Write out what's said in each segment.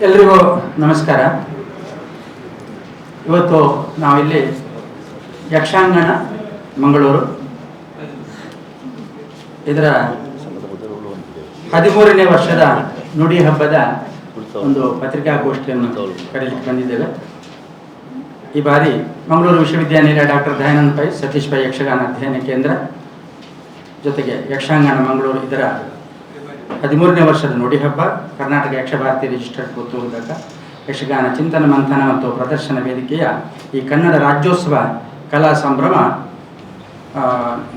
ಎಲ್ರಿಗೂ ನಮಸ್ಕಾರ. ಇವತ್ತು ನಾವಿಲ್ಲಿ ಯಕ್ಷಾಂಗಣ ಮಂಗಳೂರು ಇದರ 13ನೇ ವರ್ಷದ ನುಡಿ ಹಬ್ಬದ ಒಂದು ಪತ್ರಿಕಾಗೋಷ್ಠಿಯನ್ನು ಕರೆಯಲಿಕ್ಕೆ ಬಂದಿದ್ದೇವೆ. ಈ ಬಾರಿ ಮಂಗಳೂರು ವಿಶ್ವವಿದ್ಯಾನಿಲಯ ಡಾಕ್ಟರ್ ದಯಾನಂದ ಪೈ ಸತೀಶ್ ಪೈ ಯಕ್ಷಗಾನ ಅಧ್ಯಯನ ಕೇಂದ್ರ ಜೊತೆಗೆ ಯಕ್ಷಾಂಗಣ ಮಂಗಳೂರು ಇದರ 13ನೇ ವರ್ಷದ ನುಡಿ ಹಬ್ಬ, ಕರ್ನಾಟಕ ಯಕ್ಷಭಾರತಿ ರಿಜಿಸ್ಟರ್ಡ್ ಪುತ್ತೂರುದಕ ಯಕ್ಷಗಾನ ಚಿಂತನ ಮಂಥನ ಮತ್ತು ಪ್ರದರ್ಶನ ವೇದಿಕೆಯ ಈ ಕನ್ನಡ ರಾಜ್ಯೋತ್ಸವ ಕಲಾ ಸಂಭ್ರಮ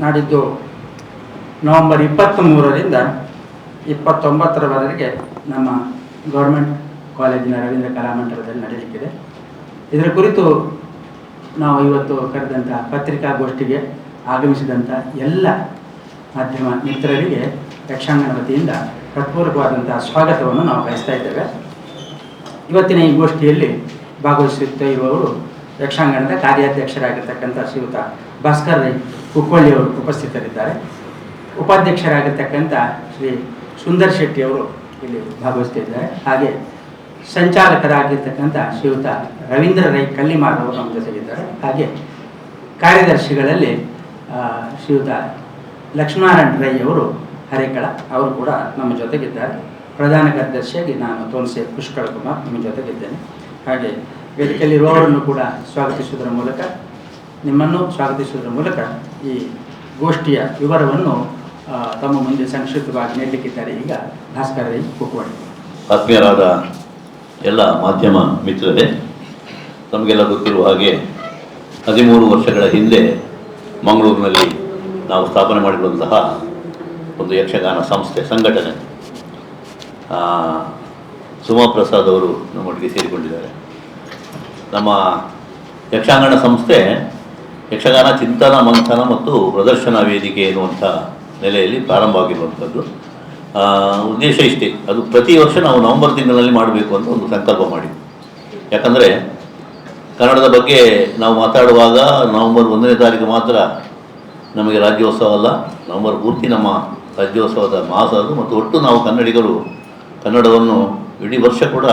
ನಾಡಿದ್ದು ನವೆಂಬರ್ 23ರಿಂದ 29ರವರೆಗೆ ನಮ್ಮ ಗೌರ್ಮೆಂಟ್ ಕಾಲೇಜಿನ ರವೀಂದ್ರ ಕಲಾಮಂಟಪದಲ್ಲಿ ನಡೆಯಲಿಕ್ಕಿದೆ. ಇದರ ಕುರಿತು ನಾವು ಇವತ್ತು ಕರೆದಂಥ ಪತ್ರಿಕಾಗೋಷ್ಠಿಗೆ ಆಗಮಿಸಿದಂಥ ಎಲ್ಲ ಮಾಧ್ಯಮ ಮಿತ್ರರಿಗೆ ಯಕ್ಷಾಂಗಣ ವತಿಯಿಂದ ಹೃತ್ಪೂರ್ವಕವಾದಂಥ ಸ್ವಾಗತವನ್ನು ನಾವು ಬಯಸ್ತಾ ಇದ್ದೇವೆ. ಇವತ್ತಿನ ಈ ಗೋಷ್ಠಿಯಲ್ಲಿ ಭಾಗವಹಿಸುತ್ತಾ ಇರುವವರು ಯಕ್ಷಾಂಗಣದ ಕಾರ್ಯಾಧ್ಯಕ್ಷರಾಗಿರ್ತಕ್ಕಂಥ ಶ್ರೀಯುತ ಭಾಸ್ಕರ್ ರೈ ಕುಕ್ಕೊಳ್ಳಿಯವರು ಉಪಸ್ಥಿತರಿದ್ದಾರೆ. ಉಪಾಧ್ಯಕ್ಷರಾಗಿರ್ತಕ್ಕಂಥ ಶ್ರೀ ಸುಂದರ್ ಶೆಟ್ಟಿಯವರು ಇಲ್ಲಿ ಭಾಗವಹಿಸ್ತಿದ್ದಾರೆ. ಹಾಗೆ ಸಂಚಾಲಕರಾಗಿರ್ತಕ್ಕಂಥ ಶ್ರೀಯುತ ರವೀಂದ್ರ ರೈ ಕಲ್ಲಿಮಾರ್ ಅವರು ನಮ್ಮ ಜೊತೆಗಿದ್ದಾರೆ. ಹಾಗೆ ಕಾರ್ಯದರ್ಶಿಗಳಲ್ಲಿ ಶ್ರೀಯುತ ಲಕ್ಷ್ಮೀನಾರಾಯಣ ರೈ ಅವರು ಹರೇಕಳ ಅವರು ಕೂಡ ನಮ್ಮ ಜೊತೆಗಿದ್ದಾರೆ. ಪ್ರಧಾನ ಕಾರ್ಯದರ್ಶಿಯಾಗಿ ನಾನು ತೋನ್ಸೆ ಪುಷ್ಕಳ ಕುಮಾರ್ ನಿಮ್ಮ ಜೊತೆಗಿದ್ದೇನೆ. ಹಾಗೆ ವೇದಿಕೆಯಲ್ಲಿರುವವರನ್ನು ಕೂಡ ಸ್ವಾಗತಿಸುವುದರ ಮೂಲಕ ನಿಮ್ಮನ್ನು ಸ್ವಾಗತಿಸುವುದರ ಮೂಲಕ ಈ ಗೋಷ್ಠಿಯ ವಿವರವನ್ನು ತಮ್ಮ ಮುಂದೆ ಸಂಕ್ಷಿಪ್ತವಾಗಿ ನೀಡಲಿಕ್ಕಿದ್ದಾರೆ. ಈಗ ಭಾಸ್ಕರ್ ರೈ ಕುಕ್ಕೊಳ್ಳಿ. ಆತ್ಮೀಯರಾದ ಎಲ್ಲ ಮಾಧ್ಯಮ ಮಿತ್ರರೇ, ನಮಗೆಲ್ಲ ಗೊತ್ತಿರುವ ಹಾಗೆ 13 ವರ್ಷಗಳ ಹಿಂದೆ ಮಂಗಳೂರಿನಲ್ಲಿ ನಾವು ಸ್ಥಾಪನೆ ಮಾಡಿರುವಂತಹ ಒಂದು ಯಕ್ಷಗಾನ ಸಂಘಟನೆ ಸುಮಾ ಪ್ರಸಾದ್ ಅವರು ನಮ್ಮೊಟ್ಟಿಗೆ ಸೇರಿಕೊಂಡಿದ್ದಾರೆ. ನಮ್ಮ ಯಕ್ಷಾಂಗಣ ಸಂಸ್ಥೆ ಯಕ್ಷಗಾನ ಚಿಂತನ ಮಂಥನ ಮತ್ತು ಪ್ರದರ್ಶನ ವೇದಿಕೆ ಎನ್ನುವಂಥ ನೆಲೆಯಲ್ಲಿ ಪ್ರಾರಂಭವಾಗಿರುವಂಥದ್ದು. ಉದ್ದೇಶ ಇಷ್ಟೇ, ಅದು ಪ್ರತಿ ವರ್ಷ ನಾವು ನವೆಂಬರ್ ತಿಂಗಳಲ್ಲಿ ಮಾಡಬೇಕು ಅಂತ ಒಂದು ಸಂಕಲ್ಪ ಮಾಡಿದ್ವಿ. ಯಾಕಂದರೆ ಕನ್ನಡದ ಬಗ್ಗೆ ನಾವು ಮಾತಾಡುವಾಗ ನವೆಂಬರ್ 1ನೇ ತಾರೀಕು ಮಾತ್ರ ನಮಗೆ ರಾಜ್ಯೋತ್ಸವ ಅಲ್ಲ, ನವೆಂಬರ್ ಪೂರ್ತಿ ನಮ್ಮ ರಾಜ್ಯೋತ್ಸವದ ಮಾಸ ಅದು. ಮತ್ತು ಒಟ್ಟು ನಾವು ಕನ್ನಡಿಗರು ಕನ್ನಡವನ್ನು ಇಡೀ ವರ್ಷ ಕೂಡ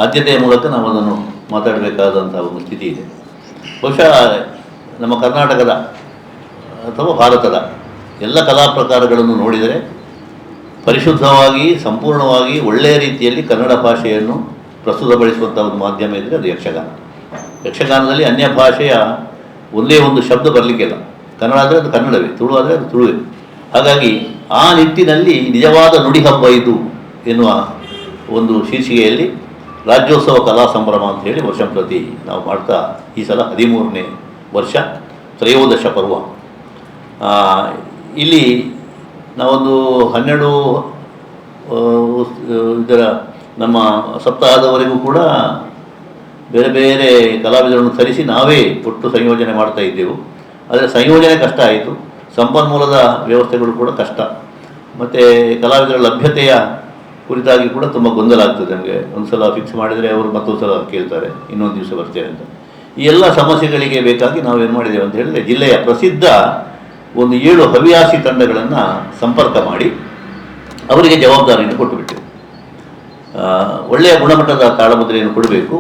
ಆದ್ಯತೆಯ ಮೂಲಕ ನಾವು ಅದನ್ನು ಮಾತಾಡಬೇಕಾದಂಥ ಒಂದು ಸ್ಥಿತಿ ಇದೆ. ಬಹುಶಃ ನಮ್ಮ ಕರ್ನಾಟಕದ ಅಥವಾ ಭಾರತದ ಎಲ್ಲ ಕಲಾ ಪ್ರಕಾರಗಳನ್ನು ನೋಡಿದರೆ ಪರಿಶುದ್ಧವಾಗಿ ಸಂಪೂರ್ಣವಾಗಿ ಒಳ್ಳೆಯ ರೀತಿಯಲ್ಲಿ ಕನ್ನಡ ಭಾಷೆಯನ್ನು ಪ್ರಸ್ತುತಪಡಿಸುವಂಥ ಒಂದು ಮಾಧ್ಯಮ ಇದ್ದರೆ ಅದು ಯಕ್ಷಗಾನ. ಯಕ್ಷಗಾನದಲ್ಲಿ ಅನ್ಯ ಭಾಷೆಯ ಒಂದೇ ಒಂದು ಶಬ್ದ ಬರಲಿಕ್ಕಿಲ್ಲ. ಕನ್ನಡ ಆದರೆ ಅದು ಕನ್ನಡವೇ, ತುಳು ಆದರೆ ಅದು ತುಳುವೇ. ಹಾಗಾಗಿ ಆ ನಿಟ್ಟಿನಲ್ಲಿ ನಿಜವಾದ ನುಡಿ ಹಬ್ಬ ಇದು ಎನ್ನುವ ಒಂದು ಶೀರ್ಷಿಕೆಯಲ್ಲಿ ರಾಜ್ಯೋತ್ಸವ ಕಲಾ ಸಂಭ್ರಮ ಅಂತ ಹೇಳಿ ವರ್ಷಂಪ್ರತಿ ನಾವು ಮಾಡ್ತಾ ಈ ಸಲ 13ನೇ ವರ್ಷ ತ್ರಯೋದಶ ಪರ್ವ. ಇಲ್ಲಿ ನಾವೊಂದು 12 ಇದರ ನಮ್ಮ ಸಪ್ತಾಹದವರೆಗೂ ಕೂಡ ಬೇರೆ ಬೇರೆ ಕಲಾವಿದರನ್ನು ತರಿಸಿ ನಾವೇ ಒಟ್ಟು ಸಂಯೋಜನೆ ಮಾಡ್ತಾ ಇದ್ದೆವು. ಆದರೆ ಸಂಯೋಜನೆ ಕಷ್ಟ ಆಯಿತು, ಸಂಪನ್ಮೂಲದ ವ್ಯವಸ್ಥೆಗಳು ಕೂಡ ಕಷ್ಟ, ಮತ್ತು ಕಲಾವಿದರ ಲಭ್ಯತೆಯ ಕುರಿತಾಗಿ ಕೂಡ ತುಂಬ ಗೊಂದಲ ಆಗ್ತದೆ. ನಮಗೆ ಒಂದು ಸಲ ಫಿಕ್ಸ್ ಮಾಡಿದರೆ ಅವರು ಮತ್ತೊಂದು ಸಲ ಕೇಳ್ತಾರೆ ಇನ್ನೊಂದು ದಿವಸ ಬರ್ತೇವೆ ಅಂತ. ಈ ಎಲ್ಲ ಸಮಸ್ಯೆಗಳಿಗೆ ಬೇಕಾಗಿ ನಾವೇನು ಮಾಡಿದ್ದೇವೆ ಅಂತ ಹೇಳಿದರೆ ಜಿಲ್ಲೆಯ ಪ್ರಸಿದ್ಧ ಒಂದು 7 ಹವ್ಯಾಸಿ ತಂಡಗಳನ್ನು ಸಂಪರ್ಕ ಮಾಡಿ ಅವರಿಗೆ ಜವಾಬ್ದಾರಿಯನ್ನು ಕೊಟ್ಟುಬಿಟ್ಟೆವು. ಒಳ್ಳೆಯ ಗುಣಮಟ್ಟದ ತಾಳಮುದ್ರೆಯನ್ನು ಕೊಡಬೇಕು,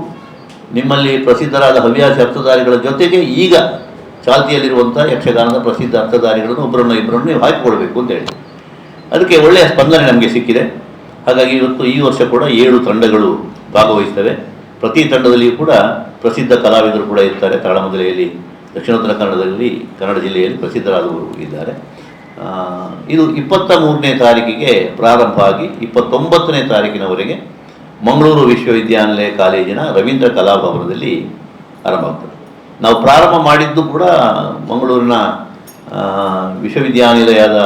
ನಿಮ್ಮಲ್ಲಿ ಪ್ರಸಿದ್ಧರಾದ ಹವ್ಯಾಸಿ ಅರ್ಥಧಾರಿಗಳ ಜೊತೆಗೆ ಈಗ ಚಾಲ್ತಿಯಲ್ಲಿರುವಂಥ ಯಕ್ಷಗಾನದ ಪ್ರಸಿದ್ಧ ಅರ್ಥಧಾರಿಗಳನ್ನು ಒಬ್ಬರನ್ನು ಇಬ್ಬರನ್ನು ನೀವು ಹಾಕಿಕೊಳ್ಬೇಕು ಅಂತೇಳಿ ಅದಕ್ಕೆ ಒಳ್ಳೆಯ ಸ್ಪಂದನೆ ನಮಗೆ ಸಿಕ್ಕಿದೆ. ಹಾಗಾಗಿ ಇವತ್ತು ಈ ವರ್ಷ ಕೂಡ 7 ತಂಡಗಳು ಭಾಗವಹಿಸ್ತವೆ. ಪ್ರತಿ ತಂಡದಲ್ಲಿಯೂ ಕೂಡ ಪ್ರಸಿದ್ಧ ಕಲಾವಿದರು ಕೂಡ ಇರ್ತಾರೆ. ತಾಳಮುದ್ರೆಯಲ್ಲಿ ದಕ್ಷಿಣೋತ್ತರ ಕನ್ನಡದಲ್ಲಿ ಕನ್ನಡ ಜಿಲ್ಲೆಯಲ್ಲಿ ಪ್ರಸಿದ್ಧರಾದವರು ಇದ್ದಾರೆ. ಇದು 23ನೇ ತಾರೀಕಿಗೆ ಪ್ರಾರಂಭ ಆಗಿ 29ನೇ ತಾರೀಕಿನವರೆಗೆ ಮಂಗಳೂರು ವಿಶ್ವವಿದ್ಯಾನಿಲಯ ಕಾಲೇಜಿನ ರವೀಂದ್ರ ಕಲಾಭವನದಲ್ಲಿ ಆರಂಭ ಆಗ್ತದೆ. ನಾವು ಪ್ರಾರಂಭ ಮಾಡಿದ್ದು ಕೂಡ ಮಂಗಳೂರಿನ ವಿಶ್ವವಿದ್ಯಾನಿಲಯದ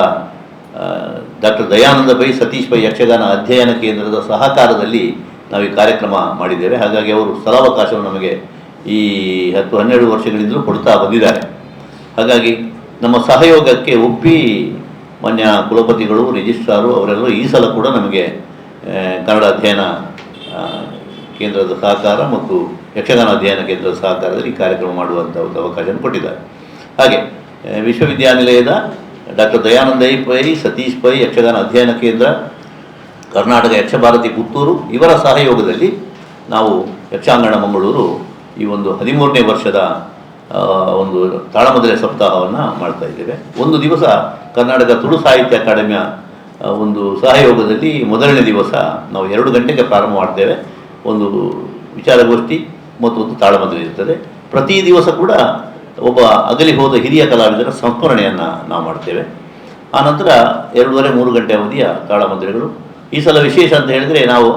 ಡಾಕ್ಟರ್ ದಯಾನಂದ ಪೈ ಸತೀಶ್ ಪೈ ಯಕ್ಷಗಾನ ಅಧ್ಯಯನ ಕೇಂದ್ರದ ಸಹಕಾರದಲ್ಲಿ ನಾವು ಈ ಕಾರ್ಯಕ್ರಮ ಮಾಡಿದ್ದೇವೆ. ಹಾಗಾಗಿ ಅವರು ಸ್ಥಳಾವಕಾಶವನ್ನು ನಮಗೆ ಈ 10-12 ವರ್ಷಗಳಿಂದಲೂ ಕೊಡ್ತಾ ಬಂದಿದ್ದಾರೆ. ಹಾಗಾಗಿ ನಮ್ಮ ಸಹಯೋಗಕ್ಕೆ ಒಪ್ಪಿ ಮಾನ್ಯ ಕುಲಪತಿಗಳು, ರಿಜಿಸ್ಟ್ರಾರು ಅವರೆಲ್ಲರೂ ಈ ಸಲ ಕೂಡ ನಮಗೆ ಕನ್ನಡ ಅಧ್ಯಯನ ಕೇಂದ್ರದ ಸಹಕಾರ ಮತ್ತು ಯಕ್ಷಗಾನ ಅಧ್ಯಯನ ಕೇಂದ್ರದ ಸಹಕಾರದಲ್ಲಿ ಈ ಕಾರ್ಯಕ್ರಮ ಮಾಡುವಂಥ ಒಂದು ಅವಕಾಶವನ್ನು ಕೊಟ್ಟಿದ್ದಾರೆ. ಹಾಗೆ ವಿಶ್ವವಿದ್ಯಾನಿಲಯದ ಡಾಕ್ಟರ್ ದಯಾನಂದ ಪೈ ಸತೀಶ್ ಪೈ ಯಕ್ಷಗಾನ ಅಧ್ಯಯನ ಕೇಂದ್ರ ಕರ್ನಾಟಕ ಯಕ್ಷಭಾರತಿ ಪುತ್ತೂರು ಇವರ ಸಹಯೋಗದಲ್ಲಿ ನಾವು ಯಕ್ಷಾಂಗಣ ಮಂಗಳೂರು ಈ ಒಂದು 13ನೇ ವರ್ಷದ ಒಂದು ತಾಳಮದ್ದಲೆ ಸಪ್ತಾಹವನ್ನು ಮಾಡ್ತಾ ಇದ್ದೇವೆ. ಒಂದು ದಿವಸ ಕರ್ನಾಟಕ ತುಳು ಸಾಹಿತ್ಯ ಅಕಾಡೆಮಿಯ ಒಂದು ಸಹಯೋಗದಲ್ಲಿ ಮೊದಲನೇ ದಿವಸ ನಾವು 2 ಗಂಟೆಗೆ ಪ್ರಾರಂಭ ಮಾಡ್ತೇವೆ. ಒಂದು ವಿಚಾರಗೋಷ್ಠಿ ಮತ್ತು ಒಂದು ತಾಳಮದ್ದಲೆ ಇರ್ತದೆ. ಪ್ರತಿ ದಿವಸ ಕೂಡ ಒಬ್ಬ ಅಗಲಿ ಹೋದ ಹಿರಿಯ ಕಲಾವಿದರ ಸಂಸ್ಮರಣೆಯನ್ನು ನಾವು ಮಾಡ್ತೇವೆ. ಆನಂತರ 2:30-3 ಗಂಟೆ ಅವಧಿಯ ತಾಳಮದ್ದಲೆಗಳು. ಈ ಸಲ ವಿಶೇಷ ಅಂತ ಹೇಳಿದರೆ ನಾವು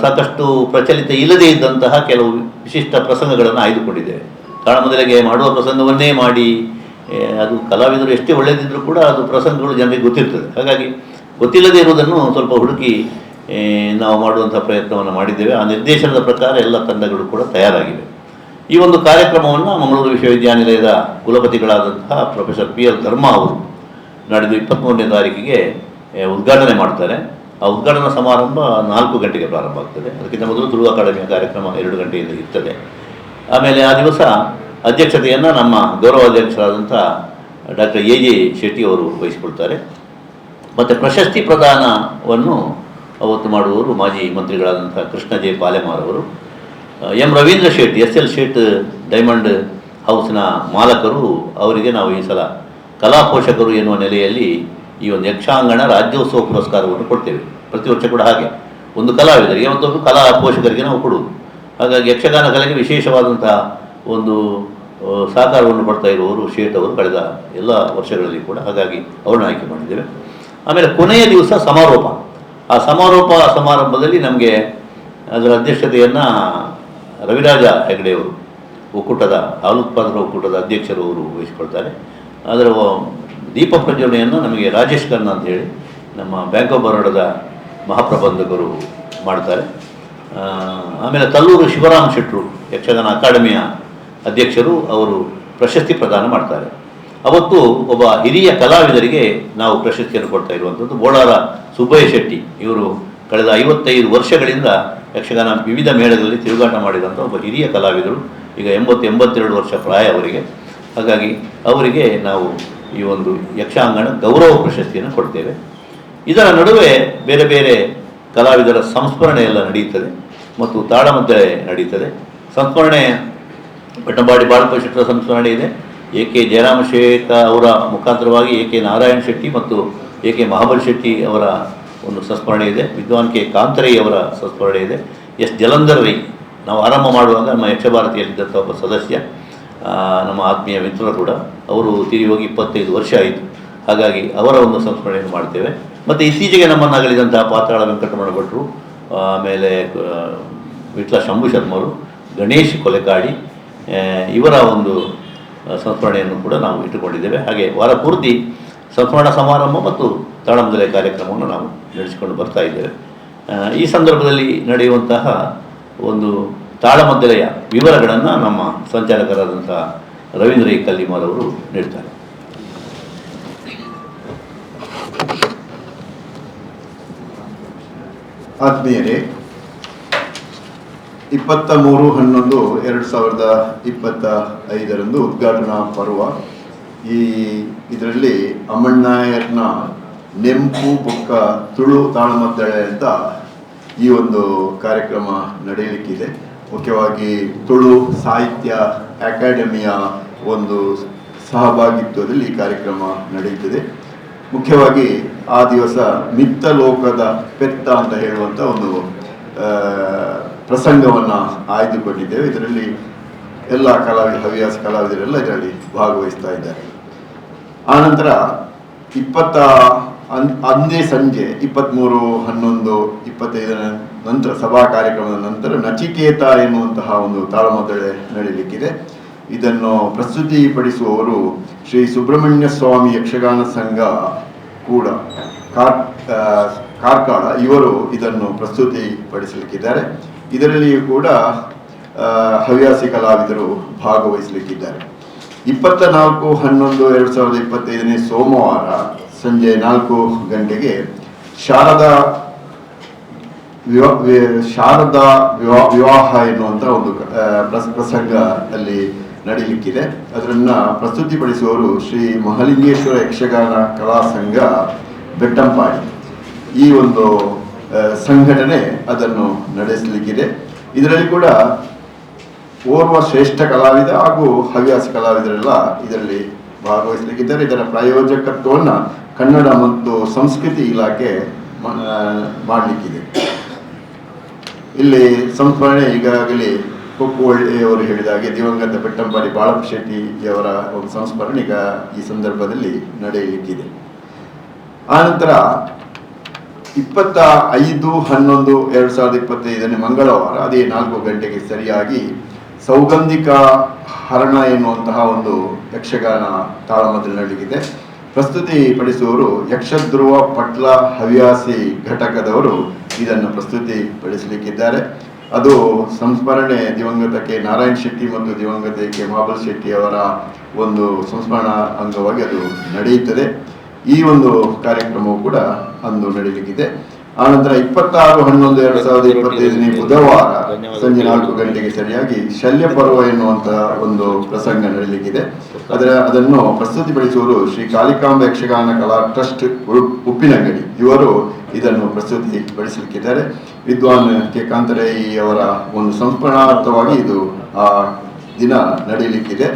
ಸಾಕಷ್ಟು ಪ್ರಚಲಿತ ಇಲ್ಲದೇ ಇದ್ದಂತಹ ಕೆಲವು ವಿಶಿಷ್ಟ ಪ್ರಸಂಗಗಳನ್ನು ಆಯ್ದುಕೊಂಡಿದ್ದೇವೆ. ತಾಳಮದ್ದಲೆಗೆ ಮಾಡುವ ಪ್ರಸಂಗವನ್ನೇ ಮಾಡಿ ಅದು ಕಲಾವಿದರು ಎಷ್ಟೇ ಒಳ್ಳೆಯದಿದ್ದರೂ ಕೂಡ ಅದು ಪ್ರಸಂಗಗಳು ಜನರಿಗೆ ಗೊತ್ತಿರ್ತದೆ. ಹಾಗಾಗಿ ಗೊತ್ತಿಲ್ಲದೇ ಇರುವುದನ್ನು ಸ್ವಲ್ಪ ಹುಡುಕಿ ನಾವು ಮಾಡುವಂಥ ಪ್ರಯತ್ನವನ್ನು ಮಾಡಿದ್ದೇವೆ. ಆ ನಿರ್ದೇಶನದ ಪ್ರಕಾರ ಎಲ್ಲ ತಂಡಗಳು ಕೂಡ ತಯಾರಾಗಿವೆ. ಈ ಒಂದು ಕಾರ್ಯಕ್ರಮವನ್ನು ಮಂಗಳೂರು ವಿಶ್ವವಿದ್ಯಾನಿಲಯದ ಕುಲಪತಿಗಳಾದಂತಹ ಪ್ರೊಫೆಸರ್ PL ಧರ್ಮ ಅವರು ನಾಡಿದ್ದು 23ನೇ ತಾರೀಕಿಗೆ ಉದ್ಘಾಟನೆ ಮಾಡ್ತಾರೆ. ಆ ಉದ್ಘಾಟನಾ ಸಮಾರಂಭ 4 ಗಂಟೆಗೆ ಪ್ರಾರಂಭ ಆಗ್ತದೆ. ಅದಕ್ಕಿಂತ ಮೊದಲು ತುಳು ಅಕಾಡೆಮಿಯ ಕಾರ್ಯಕ್ರಮ 2 ಗಂಟೆಯಿಂದ ಇರ್ತದೆ. ಆಮೇಲೆ ಆ ದಿವಸ ಅಧ್ಯಕ್ಷತೆಯನ್ನು ನಮ್ಮ ಗೌರವಾಧ್ಯಕ್ಷರಾದಂಥ ಡಾಕ್ಟರ್ AJ ಶೆಟ್ಟಿ ಅವರು ವಹಿಸಿಕೊಳ್ತಾರೆ. ಮತ್ತು ಪ್ರಶಸ್ತಿ ಪ್ರದಾನವನ್ನು ಅವತ್ತು ಮಾಡುವವರು ಮಾಜಿ ಮಂತ್ರಿಗಳಾದಂಥ ಕೃಷ್ಣ J. ಪಾಲೆಮಾರ್ ಅವರು. M. ರವೀಂದ್ರ ಶೇಟ್ SL ಶೇಟ್ ಡೈಮಂಡ್ ಹೌಸ್ನ ಮಾಲಕರು. ಅವರಿಗೆ ನಾವು ಈ ಸಲ ಕಲಾ ಪೋಷಕರು ಎನ್ನುವ ನೆಲೆಯಲ್ಲಿ ಈ ಒಂದು ಯಕ್ಷಾಂಗಣ ರಾಜ್ಯೋತ್ಸವ ಪುರಸ್ಕಾರವನ್ನು ಕೊಡ್ತೇವೆ. ಪ್ರತಿ ವರ್ಷ ಕೂಡ ಹಾಗೆ ಒಂದು ಕಲಾವಿದರಿಗೆ ಮತ್ತೊಂದು ಕಲಾ ಪೋಷಕರಿಗೆ ನಾವು ಕೊಡುವುದು. ಹಾಗಾಗಿ ಯಕ್ಷಗಾನ ಕಲೆಗೆ ವಿಶೇಷವಾದಂತಹ ಒಂದು ಸಹಕಾರವನ್ನು ಕೊಡ್ತಾ ಇರುವವರು ಶೇಟ್ ಅವರು ಕಳೆದ ಎಲ್ಲ ವರ್ಷಗಳಲ್ಲಿ ಕೂಡ. ಹಾಗಾಗಿ ಅವ್ರನ್ನ ಆಯ್ಕೆ ಮಾಡಿದ್ದೇವೆ. ಆಮೇಲೆ ಕೊನೆಯ ದಿವಸ ಸಮಾರೋಪ. ಆ ಸಮಾರೋಪ ಸಮಾರಂಭದಲ್ಲಿ ನಮಗೆ ಅದರ ಅಧ್ಯಕ್ಷತೆಯನ್ನು ರವಿರಾಜ ಹೆಗಡೆಯವರು, ಒಕ್ಕೂಟದ ಹಾಲು ಉತ್ಪಾದಕರ ಒಕ್ಕೂಟದ ಅಧ್ಯಕ್ಷರು ಅವರು ವಹಿಸಿಕೊಳ್ತಾರೆ. ಅದರ ದೀಪ ಪ್ರಜ್ವಲನೆಯನ್ನು ನಮಗೆ ರಾಜೇಶ್ ಖನ್ನಾ ಅಂತ ಹೇಳಿ ನಮ್ಮ ಬ್ಯಾಂಕ್ ಆಫ್ ಬರೋಡದ ಮಹಾಪ್ರಬಂಧಕರು ಮಾಡ್ತಾರೆ. ಆಮೇಲೆ ತಲ್ಲೂರು ಶಿವರಾಮ್ ಶೆಟ್ಟರು ಯಕ್ಷಗಾನ ಅಕಾಡೆಮಿಯ ಅಧ್ಯಕ್ಷರು, ಅವರು ಪ್ರಶಸ್ತಿ ಪ್ರದಾನ ಮಾಡ್ತಾರೆ. ಅವತ್ತು ಒಬ್ಬ ಹಿರಿಯ ಕಲಾವಿದರಿಗೆ ನಾವು ಪ್ರಶಸ್ತಿಯನ್ನು ಕೊಡ್ತಾ ಇರುವಂಥದ್ದು ಬೋಳಾರ ಸುಬ್ಬಯ್ಯ ಶೆಟ್ಟಿ. ಇವರು ಕಳೆದ 55 ವರ್ಷಗಳಿಂದ ಯಕ್ಷಗಾನ ವಿವಿಧ ಮೇಳಗಳಲ್ಲಿ ತಿರುಗಾಟ ಮಾಡಿದಂಥ ಒಬ್ಬ ಹಿರಿಯ ಕಲಾವಿದರು. ಈಗ 80-82 ವರ್ಷ ಪ್ರಾಯ ಅವರಿಗೆ. ಹಾಗಾಗಿ ಅವರಿಗೆ ನಾವು ಈ ಒಂದು ಯಕ್ಷಾಂಗಣ ಗೌರವ ಪ್ರಶಸ್ತಿಯನ್ನು ಕೊಡ್ತೇವೆ. ಇದರ ನಡುವೆ ಬೇರೆ ಬೇರೆ ಕಲಾವಿದರ ಸಂಸ್ಮರಣೆ ಎಲ್ಲ ನಡೆಯುತ್ತದೆ ಮತ್ತು ತಾಳಮದ್ದಲೆ ನಡೀತದೆ. ಸಂಸ್ಮರಣೆ ಬೆಟ್ಟಂಬಾಡಿ ಬಾಳಪ್ಪ ಶೆಟ್ಟರ ಸಂಸ್ಮರಣೆ ಇದೆ. AK ಜಯರಾಮ ಶೇಖ ಅವರ ಮುಖಾಂತರವಾಗಿ AK ನಾರಾಯಣ ಶೆಟ್ಟಿ ಮತ್ತು AK ಮಹಾಬಲಿ ಶೆಟ್ಟಿ ಅವರ ಒಂದು ಸಂಸ್ಮರಣೆ ಇದೆ. ವಿದ್ವಾನ್ K ಕಾಂತರೈ ಅವರ ಸಂಸ್ಮರಣೆ ಇದೆ. S ಜಲಂಧರ್ ರೈ, ನಾವು ಆರಂಭ ಮಾಡುವಾಗ ನಮ್ಮ ಯಕ್ಷಭಾರತಿಯಲ್ಲಿದ್ದಂಥ ಒಬ್ಬ ಸದಸ್ಯ, ನಮ್ಮ ಆತ್ಮೀಯ ಮಿತ್ರರು ಕೂಡ. ಅವರು ತೀರಿ ಹೋಗಿ 25 ವರ್ಷ ಆಯಿತು. ಹಾಗಾಗಿ ಅವರ ಒಂದು ಸಂಸ್ಮರಣೆಯನ್ನು ಮಾಡ್ತೇವೆ. ಮತ್ತು ಇತ್ತೀಚೆಗೆ ನಮ್ಮನ್ನು ಅಗಲಿದಂತಹ ಪಾತಾಳ ವೆಂಕಟರಮಣ ಭಟ್ರು, ಆಮೇಲೆ ವಿಟ್ಲ ಶಂಭು ಶರ್ಮರು, ಗಣೇಶ್ ಕೊಲೆಕಾಡಿ, ಇವರ ಒಂದು ಸಂಸ್ಮರಣೆಯನ್ನು ಕೂಡ ನಾವು ಇಟ್ಟುಕೊಂಡಿದ್ದೇವೆ. ಹಾಗೆ ವಾರ ಪೂರ್ತಿ ಸಂಸ್ಮರಣಾ ಸಮಾರಂಭ ಮತ್ತು ತಾಳಮದ್ದಲೆ ಕಾರ್ಯಕ್ರಮವನ್ನು ನಾವು ನಡೆಸಿಕೊಂಡು ಬರ್ತಾ ಇದ್ದೇವೆ. ಈ ಸಂದರ್ಭದಲ್ಲಿ ನಡೆಯುವಂತಹ ಒಂದು ತಾಳಮದ್ದಲೆಯ ವಿವರಗಳನ್ನು ನಮ್ಮ ಸಂಚಾಲಕರಾದಂಥ ರವೀಂದ್ರ ಎ. ಕಲ್ಲಿಮಾರ್ ಅವರು ನೀಡ್ತಾರೆ. ಆತ್ಮೀಯರೇ, 23/11/2025 ಉದ್ಘಾಟನಾ ಪರ್ವ. ಇದರಲ್ಲಿ ಅಮ್ಮಣ್ಣಾಯರ್ನ ನೆಂಪು ಪೊಕ್ಕ ತುಳು ತಾಳಮದ್ದಳೆ ಅಂತ ಈ ಒಂದು ಕಾರ್ಯಕ್ರಮ ನಡೆಯಲಿಕ್ಕಿದೆ. ಮುಖ್ಯವಾಗಿ ತುಳು ಸಾಹಿತ್ಯ ಅಕಾಡೆಮಿಯ ಒಂದು ಸಹಭಾಗಿತ್ವದಲ್ಲಿ ಈ ಕಾರ್ಯಕ್ರಮ ನಡೆಯುತ್ತದೆ. ಮುಖ್ಯವಾಗಿ ಆ ದಿವಸ ಮಿತ್ತ ಲೋಕದ ಪೆತ್ತ ಅಂತ ಹೇಳುವಂಥ ಒಂದು ಪ್ರಸಂಗವನ್ನು ಆಯ್ದುಕೊಂಡಿದ್ದೇವೆ. ಇದರಲ್ಲಿ ಎಲ್ಲ ಹವ್ಯಾಸ ಕಲಾವಿದರೆಲ್ಲ ಇದರಲ್ಲಿ ಭಾಗವಹಿಸ್ತಾ ಇದ್ದಾರೆ. ಆನಂತರ ಅಂದೇ ಸಂಜೆ 23/11/25 ನಂತರ ಸಭಾ ಕಾರ್ಯಕ್ರಮದ ನಂತರ ನಚಿಕೇತ ಎನ್ನುವಂತಹ ಒಂದು ತಾಳಮದ್ದಳೆ ನಡೆಯಲಿಕ್ಕಿದೆ. ಇದನ್ನು ಪ್ರಸ್ತುತಿಪಡಿಸುವವರು ಶ್ರೀ ಸುಬ್ರಹ್ಮಣ್ಯ ಸ್ವಾಮಿ ಯಕ್ಷಗಾನ ಸಂಘ ಕೂಡ ಕಾರ್ಕಳ, ಇವರು ಇದನ್ನು ಪ್ರಸ್ತುತಿಪಡಿಸಲಿಕ್ಕಿದ್ದಾರೆ. ಇದರಲ್ಲಿಯೂ ಕೂಡ ಹವ್ಯಾಸಿ ಕಲಾವಿದರು ಭಾಗವಹಿಸಲಿಕ್ಕಿದ್ದಾರೆ. 24/11/2025 ಸೋಮವಾರ ಸಂಜೆ 4 ಗಂಟೆಗೆ ಶಾರದಾ ವಿವಾಹ ಎನ್ನುವಂಥ ಒಂದು ಪ್ರಸಂಗ ಅಲ್ಲಿ ನಡೀಲಿಕ್ಕಿದೆ. ಅದನ್ನು ಪ್ರಸ್ತುತಿಪಡಿಸುವವರು ಶ್ರೀ ಮಹಾಲಿಂಗೇಶ್ವರ ಯಕ್ಷಗಾನ ಕಲಾ ಸಂಘ ಬೆಟ್ಟಂಪಾಡಿ. ಈ ಒಂದು ಸಂಘಟನೆ ಅದನ್ನು ನಡೆಸಲಿಕ್ಕಿದೆ. ಇದರಲ್ಲಿ ಕೂಡ ಓರ್ವ ಶ್ರೇಷ್ಠ ಕಲಾವಿದ ಹಾಗೂ ಹವ್ಯಾಸ ಕಲಾವಿದರೆಲ್ಲ ಇದರಲ್ಲಿ ಭಾಗವಹಿಸಲಿಕ್ಕಿದ್ದಾರೆ. ಇದರ ಪ್ರಾಯೋಜಕತ್ವವನ್ನು ಕನ್ನಡ ಮತ್ತು ಸಂಸ್ಕೃತಿ ಇಲಾಖೆ ಮಾಡಲಿಕ್ಕಿದೆ. ಇಲ್ಲಿ ಸಂಸ್ಮರಣೆ ಈಗಾಗಲೇ ಕೊಪ್ಪುವಳ್ಳಿಯವರು ಹೇಳಿದ ಹಾಗೆ ದಿವಂಗತ ಬೆಟ್ಟಂಪಾಡಿ ಬಾಳಪ್ಪ ಶೆಟ್ಟಿಯವರ ಒಂದು ಸಂಸ್ಮರಣೆ ಈಗ ಈ ಸಂದರ್ಭದಲ್ಲಿ ನಡೆಯಲಿಕ್ಕಿದೆ. ಆನಂತರ 25/11/2025 ಮಂಗಳವಾರ ಅದೇ 4 ಗಂಟೆಗೆ ಸರಿಯಾಗಿ ಸೌಗಂಧಿಕ ಹರಣ ಎನ್ನುವಂತಹ ಒಂದು ಯಕ್ಷಗಾನ ತಾಳಮದ್ದಲೆ ನಡೆಯಲಿದೆ. ಪ್ರಸ್ತುತಿ ಪಡಿಸುವವರು ಯಕ್ಷಧ್ರುವ ಪಟ್ಲ ಹವ್ಯಾಸಿ ಘಟಕದವರು ಇದನ್ನು ಪ್ರಸ್ತುತಿ ಪಡಿಸಲಿಕ್ಕಿದ್ದಾರೆ. ಅದು ಸಂಸ್ಮರಣೆ ದಿವಂಗತ ಕೆ ನಾರಾಯಣ್ ಶೆಟ್ಟಿ ಮತ್ತು ದಿವಂಗತ ಕೆ ಮಾಬಲ್ ಶೆಟ್ಟಿ ಅವರ ಒಂದು ಸಂಸ್ಮರಣಾ ಅಂಗವಾಗಿ ಅದು ನಡೆಯುತ್ತದೆ. ಈ ಒಂದು ಕಾರ್ಯಕ್ರಮವು ಕೂಡ ಅಂದು ನಡೆಯಲಿಕ್ಕಿದೆ. ಆನಂತರ 26/11/2025 ಬುಧವಾರ ಸಂಜೆ 4 ಗಂಟೆಗೆ ಸರಿಯಾಗಿ ಶಲ್ಯ ಪರ್ವ ಎನ್ನುವಂತಹ ಒಂದು ಪ್ರಸಂಗ ನಡೆಯಲಿಕ್ಕಿದೆ. ಅದನ್ನು ಪ್ರಸ್ತುತಿಪಡಿಸುವವರು ಶ್ರೀ ಕಾಳಿಕಾಂಬ ಯಕ್ಷಗಾನ ಕಲಾ ಟ್ರಸ್ಟ್ ಉಪ್ಪಿನಂಗಡಿ ಇವರು ಇದನ್ನು ಪ್ರಸ್ತುತಿಪಡಿಸಲಿಕ್ಕಿದ್ದಾರೆ. ವಿದ್ವಾನ್ ಕೆ ಕಾಂತರೈ ಅವರ ಒಂದು ಸಂಸ್ಮರಣಾರ್ಥವಾಗಿ ಇದು ಆ ದಿನ ನಡೆಯಲಿಕ್ಕಿದೆ.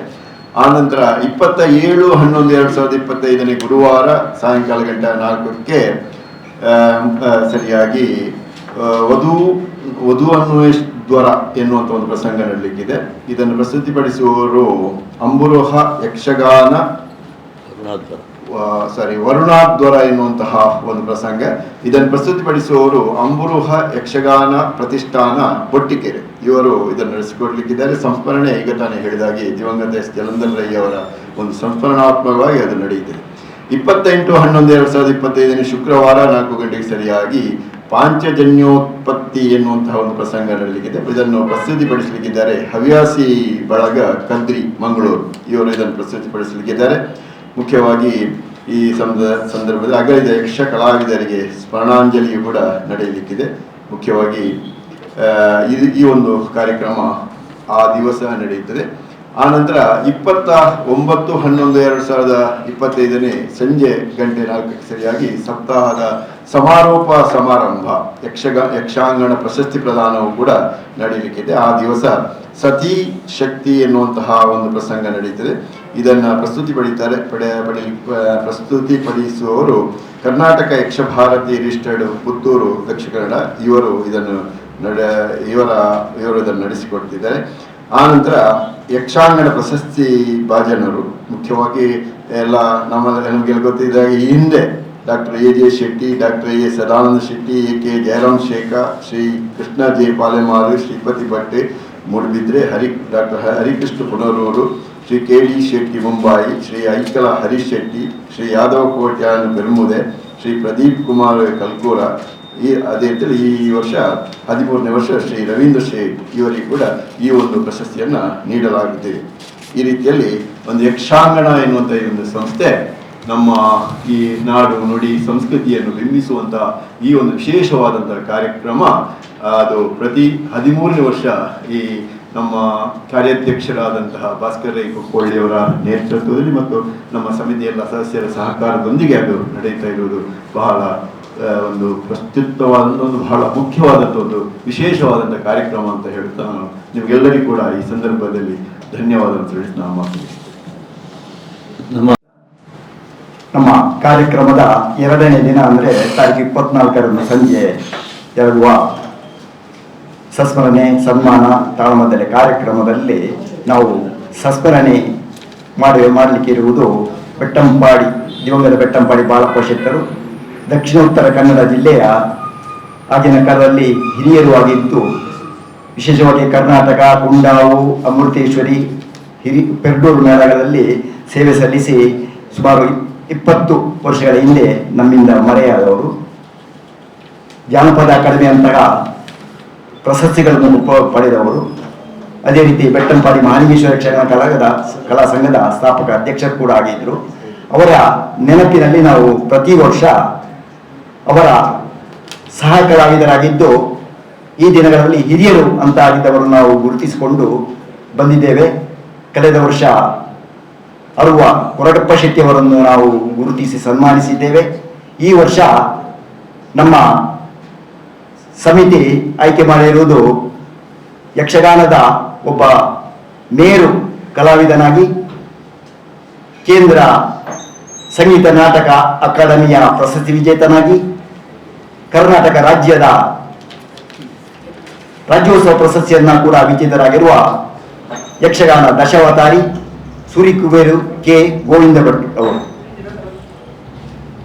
ಆನಂತರ 27/11/2025 ಗುರುವಾರ ಸಾಯಂಕಾಲ 4:00ಕ್ಕೆ ಸರಿಯಾಗಿ ವಧು ಅನ್ವೇಷದ್ವರ ಎನ್ನುವಂಥ ಒಂದು ಪ್ರಸಂಗ ನಡೆಯಲಿಕ್ಕಿದೆ. ಇದನ್ನು ಪ್ರಸ್ತುತಿಪಡಿಸುವವರು ಅಂಬುರೋಹ ಯಕ್ಷಗಾನ ವರುಣಾದ್ವರ ಎನ್ನುವಂತಹ ಒಂದು ಪ್ರಸಂಗ. ಇದನ್ನು ಪ್ರಸ್ತುತಿಪಡಿಸುವವರು ಅಂಬುರುಹ ಯಕ್ಷಗಾನ ಪ್ರತಿಷ್ಠಾನ ಬೊಟ್ಟಿಕೆರೆ ಇವರು ಇದನ್ನು ನಡೆಸಿಕೊಡ್ಲಿಕ್ಕಿದ್ದಾರೆ. ಸಂಸ್ಮರಣೆ ಈಗ ತಾನೇ ಹೇಳಿದಾಗೆ ದಿವಂಗತ ಎಸ್ ಜಲಂಧರ್ ರೈ ಅವರ ಒಂದು ಸಂಸ್ಮರಣಾತ್ಮಕವಾಗಿ ಅದು ನಡೆಯುತ್ತದೆ. 28/11/2025 ಶುಕ್ರವಾರ 4 ಗಂಟೆಗೆ ಸರಿಯಾಗಿ ಪಾಂಚಜನ್ಯೋತ್ಪತ್ತಿ ಎನ್ನುವಂತಹ ಒಂದು ಪ್ರಸಂಗ ನಡೆಯಲಿಕ್ಕಿದೆ. ಇದನ್ನು ಪ್ರಸ್ತುತಿಪಡಿಸಲಿಕ್ಕಿದ್ದಾರೆ ಹವ್ಯಾಸಿ ಬಳಗ ಕದ್ರಿ ಮಂಗಳೂರು ಇವರು ಇದನ್ನು ಪ್ರಸ್ತುತಿಪಡಿಸಲಿಕ್ಕಿದ್ದಾರೆ. ಮುಖ್ಯವಾಗಿ ಈ ಸಂದರ್ಭದಲ್ಲಿ ಅಗಲಿದ ಯಕ್ಷ ಕಲಾವಿದರಿಗೆ ಸ್ಮರಣಾಂಜಲಿಯು ಕೂಡ ನಡೆಯಲಿಕ್ಕಿದೆ. ಮುಖ್ಯವಾಗಿ ಈ ಒಂದು ಕಾರ್ಯಕ್ರಮ ಆ ದಿವಸ ನಡೆಯುತ್ತದೆ. ಆನಂತರ 29/11/2025 ಸಂಜೆ 4:00ಕ್ಕೆ ಸರಿಯಾಗಿ ಸಪ್ತಾಹದ ಸಮಾರೋಪ ಸಮಾರಂಭ ಯಕ್ಷಾಂಗಣ ಪ್ರಶಸ್ತಿ ಪ್ರದಾನವು ಕೂಡ ನಡೆಯಲಿಕ್ಕಿದೆ. ಆ ದಿವಸ ಸತಿ ಶಕ್ತಿ ಎನ್ನುವಂತಹ ಒಂದು ಪ್ರಸಂಗ ನಡೆಯುತ್ತದೆ. ಇದನ್ನು ಪ್ರಸ್ತುತಿಪಡಿಸುವವರು ಕರ್ನಾಟಕ ಯಕ್ಷಭಾರತಿ ರಿಜಿಸ್ಟರ್ಡ್ ಪುತ್ತೂರು ದಕ್ಷಿಣ ಕನ್ನಡ ಇವರು ಇದನ್ನು ನಡೆಸಿಕೊಡ್ತಿದ್ದಾರೆ. ಆನಂತರ ಯಕ್ಷಾಂಗಣ ಪ್ರಶಸ್ತಿ ಭಾಜನರು ಮುಖ್ಯವಾಗಿ ಎಲ್ಲ ನಮಗೆಲ್ಲ ಗೊತ್ತಿದ್ದ ಈ ಹಿಂದೆ doctor A.J. Shetty, doctor A. Sadananda Shetty, A.K. Jayaram Shekha, Shri Krishna J Palemar, Shripati Bhatte Moodbidri, doctor Harikrishna Punaroor, Shri K.D. Shetty Mumbai, Shri Aikala Harish Shetty, Shri Yadava Kotian Bermude, Shri Pradeep Kumar Kalkura, ಅದೇ ರೀತಿ ಈ ವರ್ಷ 13ನೇ ವರ್ಷ ಶ್ರೀ ರವೀಂದ್ರ ಶೇಟ್ ಇವರಿಗೆ ಕೂಡ ಈ ಒಂದು ಪ್ರಶಸ್ತಿಯನ್ನು ನೀಡಲಾಗುತ್ತಿದೆ. ಈ ರೀತಿಯಲ್ಲಿ ಒಂದು ಯಕ್ಷಾಂಗಣ ಎನ್ನುವಂಥ ಈ ಒಂದು ಸಂಸ್ಥೆ ನಮ್ಮ ಈ ನಾಡು ನುಡಿ ಸಂಸ್ಕೃತಿಯನ್ನು ಬಿಂಬಿಸುವಂಥ ಈ ಒಂದು ವಿಶೇಷವಾದಂಥ ಕಾರ್ಯಕ್ರಮ ಅದು ಪ್ರತಿ 13ನೇ ವರ್ಷ ಈ ನಮ್ಮ ಕಾರ್ಯಾಧ್ಯಕ್ಷರಾದಂತಹ ಭಾಸ್ಕರ್ ರೈ ಕೊಪ್ಪಳ್ಳಿಯವರ ನೇತೃತ್ವದಲ್ಲಿ ಮತ್ತು ನಮ್ಮ ಸಮಿತಿಯ ಎಲ್ಲ ಸದಸ್ಯರ ಸಹಕಾರದೊಂದಿಗೆ ಅದು ನಡೀತಾ ಇರುವುದು ಬಹಳ ಒಂದು ಪ್ರಸ್ತುತವಾದಂಥ ಒಂದು ಬಹಳ ಮುಖ್ಯವಾದಂಥ ಒಂದು ವಿಶೇಷವಾದಂಥ ಕಾರ್ಯಕ್ರಮ ಅಂತ ಹೇಳ್ತಾ ನಾನು ನಿಮಗೆಲ್ಲರಿಗೂ ಕೂಡ ಈ ಸಂದರ್ಭದಲ್ಲಿ ಧನ್ಯವಾದ ತಿಳಿಸಿ ನಾವು ಮಾತಾಡ್ತೀನಿ. ನಮ್ಮ ಕಾರ್ಯಕ್ರಮದ 2ನೇ ದಿನ ಅಂದರೆ ತಾರೀಕು 24ರಂದು ಸಂಜೆ ಜರುಗುವ ಸಂಸ್ಮರಣೆ ಸನ್ಮಾನ ತಾಳಮದ್ದಲೆ ಕಾರ್ಯಕ್ರಮದಲ್ಲಿ ನಾವು ಸಂಸ್ಮರಣೆ ಮಾಡಲಿಕ್ಕೆ ಇರುವುದು ದಿವಂಗತ ಬೆಟ್ಟಂಪಾಡಿ ಬಾಳಪ್ಪ ಶೆಟ್ಟರು, ದಕ್ಷಿಣ ಉತ್ತರ ಕನ್ನಡ ಜಿಲ್ಲೆಯ ಆಗಿನ ಕಾಲದಲ್ಲಿ ಹಿರಿಯರು ಆಗಿದ್ದು, ವಿಶೇಷವಾಗಿ ಕರ್ನಾಟಕ ಕುಂಡಾವು ಅಮೃತೇಶ್ವರಿ ಪೆರ್ಡೂರು ಮೇಳಗಳಲ್ಲಿ ಸೇವೆ ಸಲ್ಲಿಸಿ ಸುಮಾರು 20 ವರ್ಷಗಳ ಹಿಂದೆ ನಮ್ಮಿಂದ ಮರೆಯಾದವರು. ಜಾನಪದ ಅಕಾಡೆಮಿ ಅಂತಹ ಪ್ರಶಸ್ತಿಗಳನ್ನು ಪಡೆದವರು. ಅದೇ ರೀತಿ ಬೆಟ್ಟಂಪಾಡಿ ಮಹಾಲಿಂಗೇಶ್ವರ ಯಕ್ಷಗಾನ ಕಲಾ ಸಂಘದ ಸ್ಥಾಪಕ ಅಧ್ಯಕ್ಷರು ಕೂಡ ಆಗಿದ್ದರು. ಅವರ ನೆನಪಿನಲ್ಲಿ ನಾವು ಪ್ರತಿ ವರ್ಷ ಅವರ ಸಹ ಕಲಾವಿದರಾಗಿದ್ದು ಈ ದಿನಗಳಲ್ಲಿ ಹಿರಿಯರು ಅಂತ ಆಗಿದ್ದವರು ನಾವು ಗುರುತಿಸಿಕೊಂಡು ಬಂದಿದ್ದೇವೆ. ಕಳೆದ ವರ್ಷ ಅರುವ ಕೊರಟಪ್ಪ ಶೆಟ್ಟಿಯವರನ್ನು ನಾವು ಗುರುತಿಸಿ ಸನ್ಮಾನಿಸಿದ್ದೇವೆ. ಈ ವರ್ಷ ನಮ್ಮ ಸಮಿತಿ ಆಯ್ಕೆ ಮಾಡಿರುವುದು ಯಕ್ಷಗಾನದ ಒಬ್ಬ ಮೇರು ಕಲಾವಿದನಾಗಿ ಕೇಂದ್ರ ಸಂಗೀತ ನಾಟಕ ಅಕಾಡೆಮಿಯ ಪ್ರಶಸ್ತಿ ವಿಜೇತನಾಗಿ ಕರ್ನಾಟಕ ರಾಜ್ಯದ ರಾಜ್ಯೋತ್ಸವ ಪ್ರಶಸ್ತಿಯನ್ನ ಕೂಡ ವಿಜೇತರಾಗಿರುವ ಯಕ್ಷಗಾನ ದಶಾವತಾರಿ ಸೂರಿಕುಬೇರು ಕೆ ಗೋವಿಂದ ಭಟ್ ಅವರು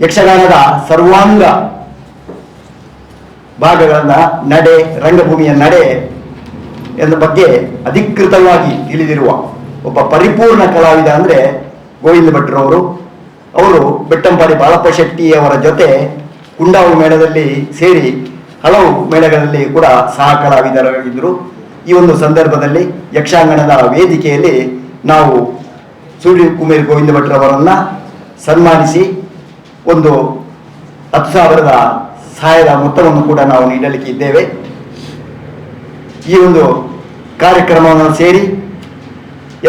ಯಕ್ಷಗಾನದ ಸರ್ವಾಂಗ ಭಾಗಗಳನ್ನ ನಡೆ, ರಂಗಭೂಮಿಯ ನಡೆ ಎನ್ನುವ ಬಗ್ಗೆ ಅಧಿಕೃತವಾಗಿ ತಿಳಿದಿರುವ ಒಬ್ಬ ಪರಿಪೂರ್ಣ ಕಲಾವಿದ ಅಂದ್ರೆ ಗೋವಿಂದ ಭಟ್ರವರು. ಅವರು ಬೆಟ್ಟಂಪಾಡಿ ಬಾಳಪ್ಪ ಶೆಟ್ಟಿ ಅವರ ಜೊತೆ ಕುಂಡಾವು ಮೇಳದಲ್ಲಿ ಸೇರಿ ಹಲವು ಮೇಳಗಳಲ್ಲಿ ಕೂಡ ಸಹ ಕಲಾವಿದರಾಗಿದ್ದರು. ಈ ಒಂದು ಸಂದರ್ಭದಲ್ಲಿ ಯಕ್ಷಾಂಗಣದ ವೇದಿಕೆಯಲ್ಲಿ ನಾವು ಸೂರ್ಯಕುಮಾರ್ ಗೋವಿಂದ ಭಟ್ರವರನ್ನ ಸನ್ಮಾನಿಸಿ ಒಂದು 10,000 ಸಹಾಯದ ಮೊತ್ತವನ್ನು ಕೂಡ ನಾವು ನೀಡಲಿಕ್ಕೆ ಇದ್ದೇವೆ. ಈ ಒಂದು ಕಾರ್ಯಕ್ರಮವನ್ನು ಸೇರಿ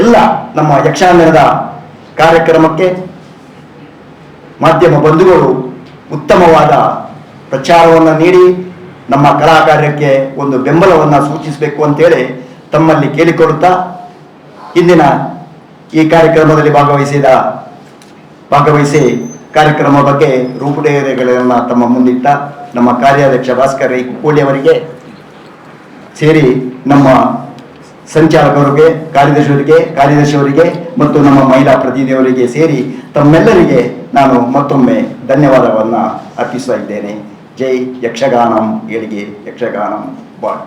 ಎಲ್ಲ ನಮ್ಮ ಯಕ್ಷಾಂಗಣದ ಕಾರ್ಯಕ್ರಮಕ್ಕೆ ಮಾಧ್ಯಮ ಬಂಧುಗಳು ಉತ್ತಮವಾದ ಪ್ರಚಾರವನ್ನು ನೀಡಿ ನಮ್ಮ ಕಲಾ ಕಾರ್ಯಕ್ಕೆ ಒಂದು ಬೆಂಬಲವನ್ನು ಸೂಚಿಸಬೇಕು ಅಂತೇಳಿ ತಮ್ಮಲ್ಲಿ ಕೇಳಿಕೊಳ್ಳುತ್ತಾ ಇಂದಿನ ಈ ಕಾರ್ಯಕ್ರಮದಲ್ಲಿ ಭಾಗವಹಿಸಿ ಕಾರ್ಯಕ್ರಮ ಬಗ್ಗೆ ರೂಪುರೇಖೆಗಳನ್ನು ತಮ್ಮ ಮುಂದಿಟ್ಟ ನಮ್ಮ ಕಾರ್ಯಾಧ್ಯಕ್ಷ ಭಾಸ್ಕರ್ ಕುಕ್ಕೋಳಿ ಅವರಿಗೆ ಸೇರಿ ನಮ್ಮ ಸಂಚಾಲಕರಿಗೆ, ಕಾರ್ಯದರ್ಶಿಯವರಿಗೆ ಮತ್ತು ನಮ್ಮ ಮಹಿಳಾ ಪ್ರತಿನಿಧಿಯವರಿಗೆ ಸೇರಿ ತಮ್ಮೆಲ್ಲರಿಗೆ ನಾನು ಮತ್ತೊಮ್ಮೆ ಧನ್ಯವಾದವನ್ನು ಅರ್ಪಿಸ್ತಾ ಇದ್ದೇನೆ. ಜೈ ಯಕ್ಷಗಾನಂ ಏಳಿಗೆ, ಯಕ್ಷಗಾನಂ ಬಾಳ್.